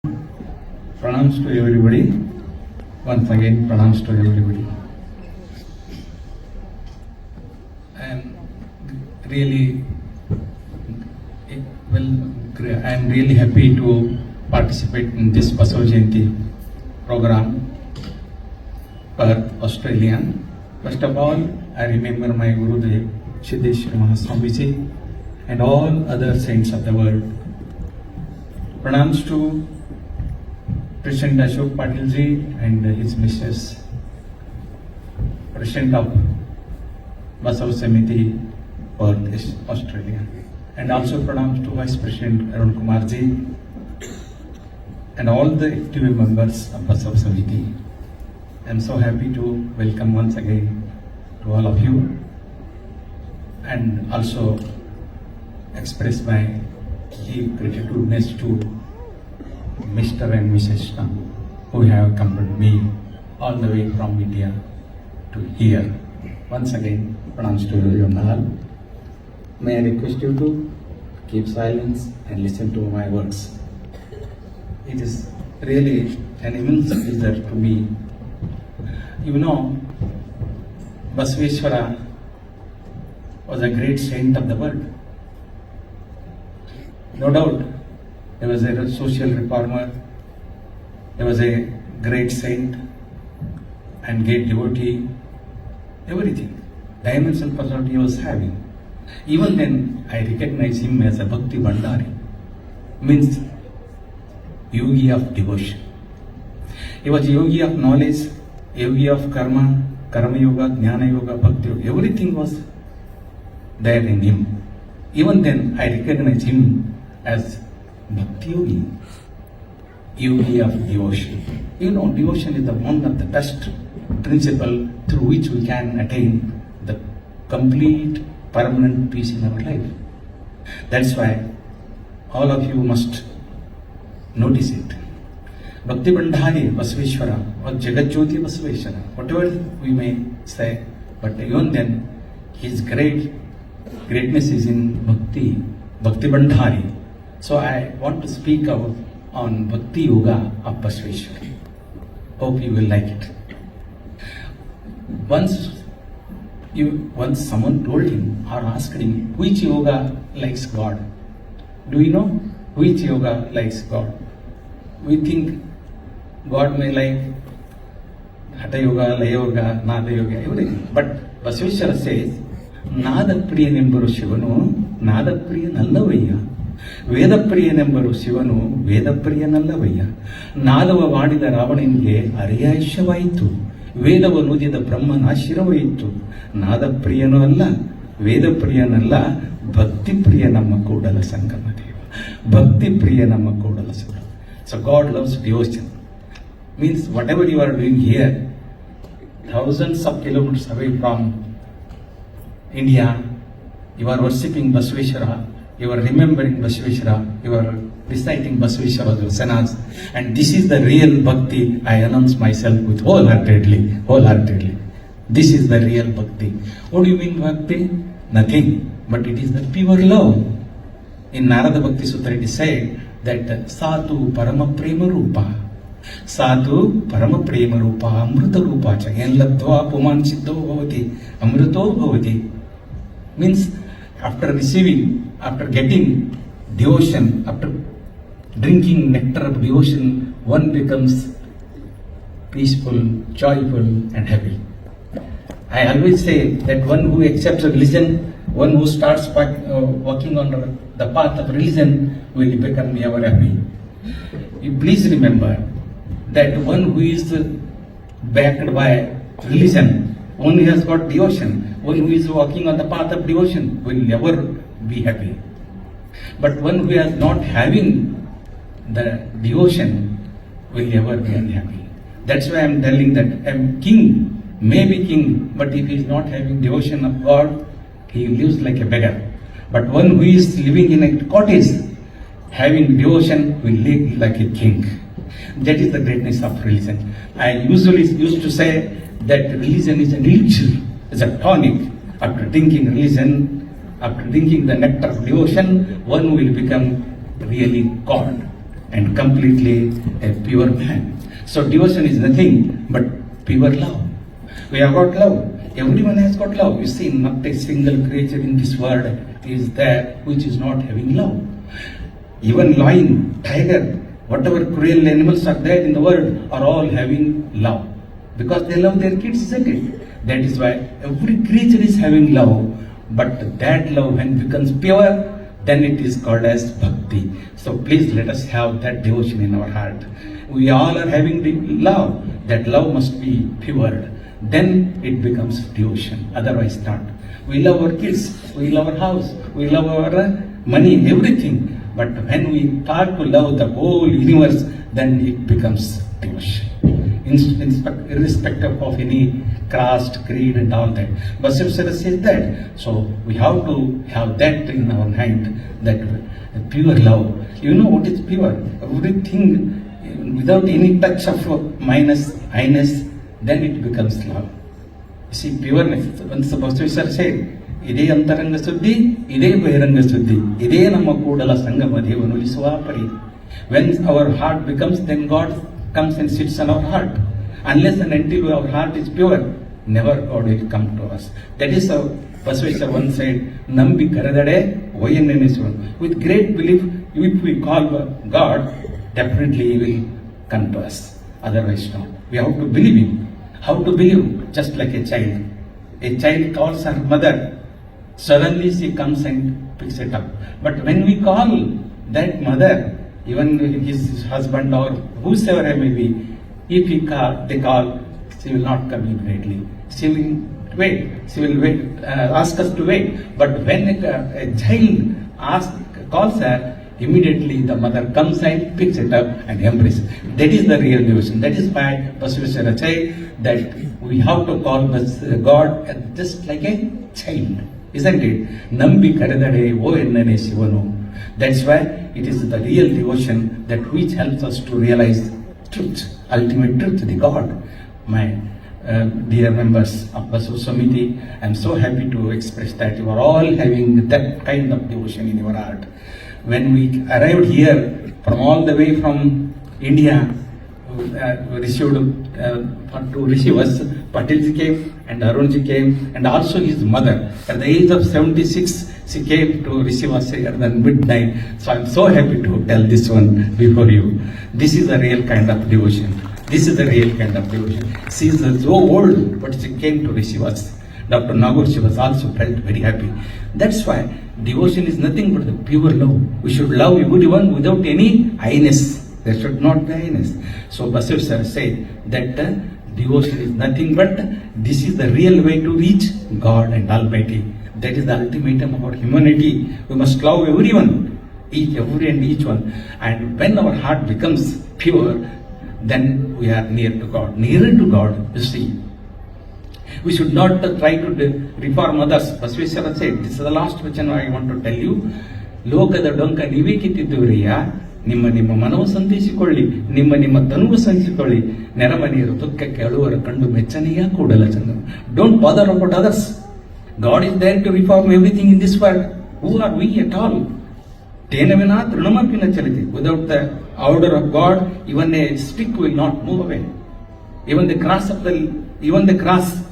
Pranams to everybody. Once again, pranams to everybody. I am really happy to participate in this Basav Jayanti program, Perth, Australia. First of all, I remember my Gurudev, Siddheshwar Mahaswamiji, and all other saints of the world. Pranams to President Ashok Patil ji and his Mrs. President of Basav Samiti, Perth, Australia. And also pranams to Vice President Arun Kumar ji and all the active members of Basav Samiti. I am so happy to welcome once again to all of you and also express my deep gratitude to Mr. and Mrs. Shah, who have accompanied me all the way from India to here. Once again, pranams to you all. May I request you to keep silence and listen to my words. It is really an immense pleasure to me. You know, Basaveshwara was a great saint of the world. No doubt, he was a social reformer, he was a great saint and great devotee, everything. Dimensional personality he was having. Even then, I recognize him as a Bhakti Bhandari, means yogi of devotion. He was yogi of knowledge, yogi of karma, karma yoga, jnana yoga, bhakti yoga, everything was there in him. Even then, I recognize him as Bhakti Yogi, yogi of devotion. You know, devotion is the one of the best principle through which we can attain the complete permanent peace in our life. That's why all of you must notice it. Bhakti Bhandari Basaveshwara or Jagat Jyoti Basaveshwara, whatever we may say, but even then his greatness is in Bhakti Bhandari. So I want to speak out on Bhakti Yoga of Basaveshwara. Hope you will like it. Once someone told him or asked him which yoga likes God. Do you know which yoga likes God? We think God may like Hatha Yoga, Laya Yoga, Nada Yoga, everything. But Basaveshwara says, Nada Priyanemburu Shivanu, Nada Priyanallavayya. ವೇದ ಪ್ರಿಯನೆಂಬರು ಶಿವನು ವೇದ ಪ್ರಿಯನಲ್ಲವಯ್ಯ. ನಾದವ ವಾಡಿದ ರಾವಣನಿಗೆ ಅರಿಯಾಯುಷ್ಯವಾಯಿತು. ವೇದವ ನುದಿದ ಬ್ರಹ್ಮನ ಶಿರವಾಯಿತು. ನಾದ ಪ್ರಿಯನೂ ಅಲ್ಲ, ವೇದ ಪ್ರಿಯನಲ್ಲ, ಭಕ್ತಿ ಪ್ರಿಯ ನಮ್ಮ ಕೂಡಲ ಸಂಗಮ ದೇವ. ಭಕ್ತಿ ಪ್ರಿಯ ನಮ್ಮ Kudala Sangama. So God loves devotion. Means whatever you are doing here, thousands of kilometers away from India, you are worshipping Basaveshwara. You are remembering Basaveshwara, you are reciting Basaveshwara Vasanas, and this is the real bhakti. I announce myself with wholeheartedly. This is the real bhakti. What do you mean bhakti? Nothing, but it is the pure love. In Narada Bhakti Sutra it is said that Satu Parama Prema Rupa, Satu Parama Prema Rupa, Amrita Rupa cha, Yen Labdva Puman Siddho Bhavati, Amrito Bhavati. Means after getting devotion, after drinking nectar of devotion, one becomes peaceful, joyful and happy. I always say that one who accepts a religion, one who starts walking on the path of religion will become ever happy. You please remember that one who is backed by religion, one who has got devotion, one who is walking on the path of devotion will never be happy. But one who is not having the devotion will never be unhappy. That's why I am telling that a king may be king, but if he is not having devotion of God, he lives like a beggar. But one who is living in a cottage, having devotion, will live like a king. That is the greatness of religion. I usually used to say that religion is an elixir, is a tonic. After drinking religion, after drinking the nectar of devotion, one will become really God. and completely a pure man. So devotion is nothing but pure love. We have got love. Everyone has got love. You see, not a single creature in this world is there which is not having love. Even lion, tiger, whatever cruel animals are there in the world are all having love. Because they love their kids, isn't it? That is why every creature is having love. But that love when becomes pure, then it is called as bhakti. So please let us have that devotion in our heart. We all are having the love. That love must be pure. Then it becomes devotion. Otherwise not. We love our kids. We love our house. We love our money, everything. But when we start to love the whole universe, then it becomes devotion. Irrespective of any caste, creed and all that. Basaveswara says that. So we have to have that in our mind, that pure love. You know what is pure? Everything without any touch of minus, highness, then it becomes love. You see, pureness. Once Basaveswara said, ಇದೇ ಅಂತರಂಗ ಸುದ್ದಿ, ಇದೇ ಬಹಿರಂಗ ಸುದ್ದಿ, ಇದೇ ನಮ್ಮ ಕೂಡಲ ಸಂಗಮ ದೇವನುಲಿಸುವ ಪರಿ. When our heart becomes, then God comes and sits on our heart. Unless and until our heart is pure, never God will come to us. That is how Basaveswara once said, Nambi karadade oyennenesuvanu. With great belief, if we call God, definitely He will come to us. Otherwise no. We have to believe Him. How to believe? Just like a child. A child calls her mother. Suddenly she comes and picks it up. But when we call that mother, even his husband or whosoever may be, if they call, she will not come immediately. She will wait. She will wait, ask us to wait. But when a child calls her, immediately the mother comes and picks it up and embraces. That is the real devotion. That is why Basaveswara said that we have to call God just like a child. Isn't it? Nambi karadade o ennane shivanu. That's why it is the real devotion that which helps us to realize truth, ultimate truth, the God. My dear members of Basav Samiti, I am so happy to express that you are all having that kind of devotion in your heart. When we arrived here from all the way from India, received to receive us, Patilji came and Arunji came and also his mother. At the age of 76, she came to receive us at the midnight. So I am so happy to tell this one before you. This is a real kind of devotion. This is the real kind of devotion. She is so old, but she came to receive us. Dr. Nagor, she was also felt very happy. That's why devotion is nothing but the pure love. We should love everyone without any highness. There should not be highness. So Basaveswara said that devotion is nothing but this is the real way to reach God and Almighty. That is the ultimatum of our humanity. We must love everyone, every and each one. And when our heart becomes pure, then we are near to God. Nearer to God, you see. We should not try to reform others. Basaveswara said, this is the last vachana I want to tell you. ಲೋಕದ ಡೊಂಕ ನೀವೇ ಕಿತ್ತಿದ್ದವರಯ್ಯ, ನಿಮ್ಮ ಮನವು ಸಂತೈಸಿಕೊಳ್ಳಿ, ನಿಮ್ಮ ತನುವು ಸಂಚಿಕೊಳ್ಳಿ, ನೆರಮನೆಯರು ದುಃಖಕ್ಕೆ ಅಳುವರ ಕಂಡು ಮೆಚ್ಚನೆಯ ಕೂಡಲ ಚಂದ. Don't bother about others. God is there to reform everything in this world. Who are we at all? Tenavina trunamapina chaliti. Without the order of God, even a stick will not move away. Even the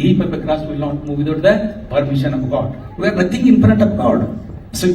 leaf of a grass will not move without the permission of God. We are nothing in front of God. So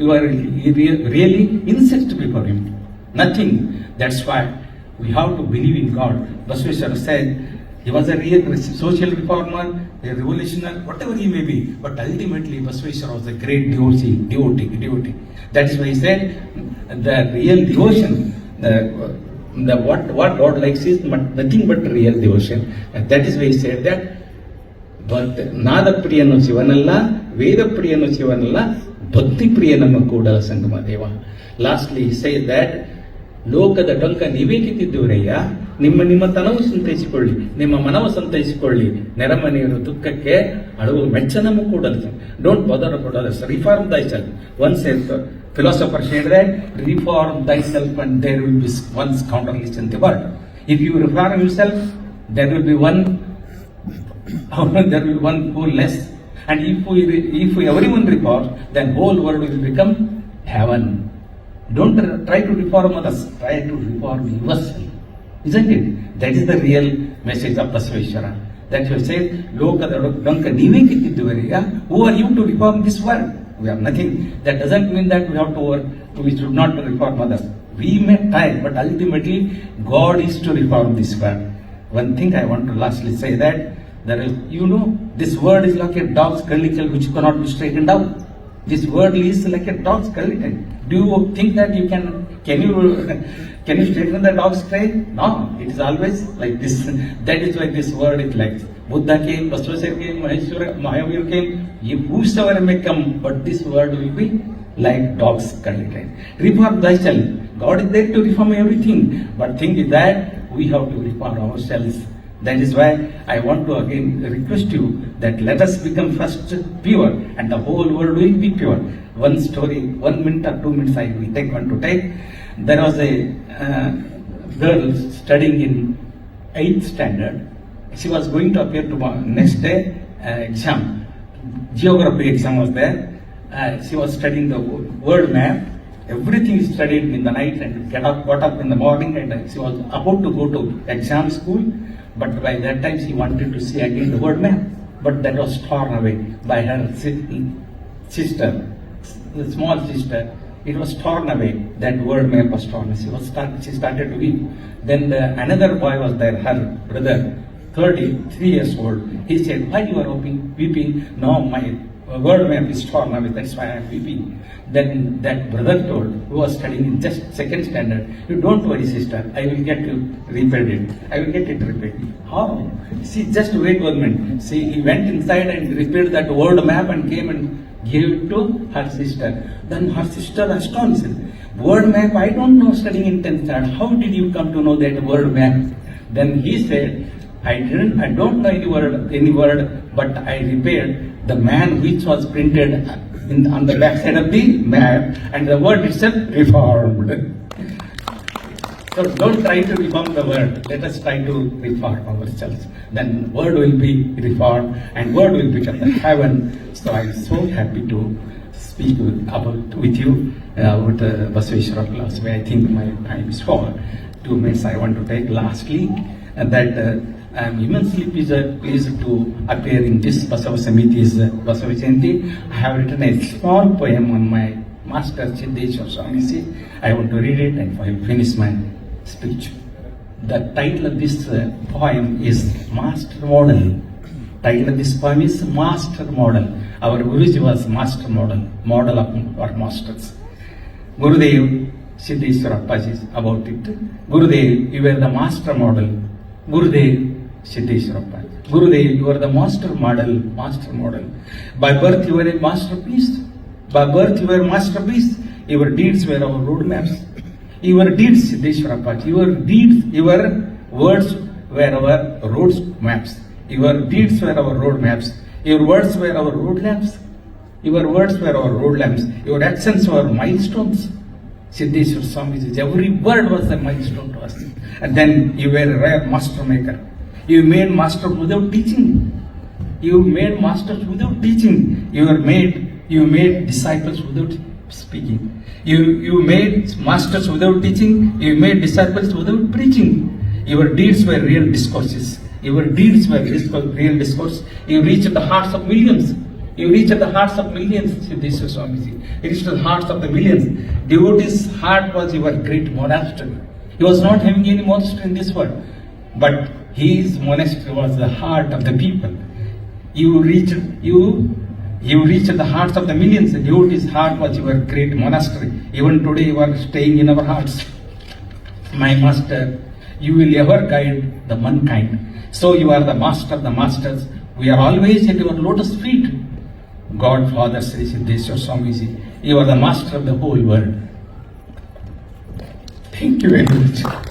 you are really incensed before Him. Nothing. That's why we have to believe in God. Basaveswara said he was a real social reformer, a revolutionary, whatever he may be. But ultimately Basaveswara was a great devotee. That is why he said the real devotion, what God likes is nothing but real devotion. And that is why he said that ನಾದ ಪ್ರಿಯನು ಶಿವನಲ್ಲ, ವೇದ ಪ್ರಿಯನು ಶಿವನಲ್ಲ, ಭಕ್ತಿ ಪ್ರಿಯ ನಮ್ಮ Kudala Sangama Deva. Lastly say that ಲೋಕದ ಡೊಂಕ ನೀವೇ ಕಿತ್ತಿದ್ದವರಯ್ಯ, ನಿಮ್ಮ ತನವು ಸಂತೈಸಿಕೊಳ್ಳಿ, ನಿಮ್ಮ ಮನವ ಸಂತೈಸಿಕೊಳ್ಳಿ, ನೆರಮನೆಯರು ದುಃಖಕ್ಕೆ ಅಳುವು ಮೆಚ್ಚನಮ ಕೂಡಲ. Don't bother about others, reform thyself. Once a philosopher said that reform thyself and there will be one scoundrelist in the world. If you reform yourself, there will be one fool less. And if everyone reforms, then whole world will become heaven. Don't try to reform others, try to reform yourself. Isn't it? That is the real message of Basaveshwara. That you say, Lokada Donka Nive Kittiduvari. Who are you to reform this world? We have nothing. That doesn't mean that we have to work, we should not reform others. We may try, but ultimately God is to reform this world. One thing I want to lastly say that there is, this world is like a dog's curly tail which cannot be straightened out. This world is like a dog's curly tail. Do you think that you can you straighten the dog's tail? No, it is always like this. That is why this world is like Buddha came, Basaveshwara came, Mahavir came, whosoever may come, but this world will be like dog's curly tail. Reform thyself. God is there to reform everything, but thing is that we have to reform ourselves. That is why I want to again request you that let us become first pure and the whole world will be pure. One story, 1 minute or 2 minutes I will take one to take. There was a girl studying in 8th standard. She was going to appear tomorrow, next day exam. Geography exam was there. She was studying the world map. Everything is studied in the night and got up in the morning, and she was about to go to exam school. But by that time she wanted to see again the world map. But that was torn away by her sister, the small sister. It was torn away. That world map was torn. She started to weep. Then another boy was there, her brother, 33 years old. He said, "Why you are weeping? No, my world map is torn away. That's why I am weeping." Then that brother told, who was studying in just 2nd standard, "You don't worry, sister. I will get you repaired. I will get it repaired." How? See, just wait 1 minute. See, he went inside and repaired that world map and came and gave it to her sister. Then her sister astonished. "World map? I don't know, studying in 10th standard. How did you come to know that world map?" Then he said, I don't know any word, but I repaired the man which was printed on the back side of the map, and the word itself reformed. So don't try to reform the world. Let us try to reform ourselves. Then world will be reformed and world will become the heaven. So I'm so happy to speak with you about Basaveshwara philosophy. I think my time is for 2 minutes I want to take. Lastly, that I am immensely pleased to appear in this Basava Samiti's Basava Jayanti. I have written a small poem on my master Siddeshwar Swamiji. I want to read it and I will finish my speech. The title of this poem is Master Model. Title of this poem is Master Model. Our Guruji was Master Model of our masters. Gurudev Siddeshwar Appaji about it. Gurudev, you were the Master Model. Gurudev Siddeshwar Appaji. Gurudev, you are the Master Model. By birth you were a masterpiece. By birth you were a masterpiece. Your deeds were our roadmaps. Your deeds, Siddeshwar Appaji. Your words were our road maps. Your deeds were our road maps. Your words were our road lamps. Your words were our road lamps. Your actions were milestones. Siddeshwar Swamiji, every word was a milestone to us. And then you were a rare master maker. You made masters without teaching. You made masters without teaching. You made disciples without speaking. You made masters without teaching. You made disciples without preaching. Your deeds were real discourses. Your deeds were real discourse. You reached the hearts of millions. You reached the hearts of millions, Siddeshwar Swamiji. You reached the hearts of the millions. Devotee's heart was your great monastery. He was not having any monastery in this world, but his monastery was the heart of the people. You reached the hearts of the millions. The devotee's heart was your great monastery. Even today you are staying in our hearts. My master, you will ever guide the mankind. So you are the master of the masters. We are always at your lotus feet. God, Father, Sri Siddeshwar Swamiji, you are the master of the whole world. Thank you very much.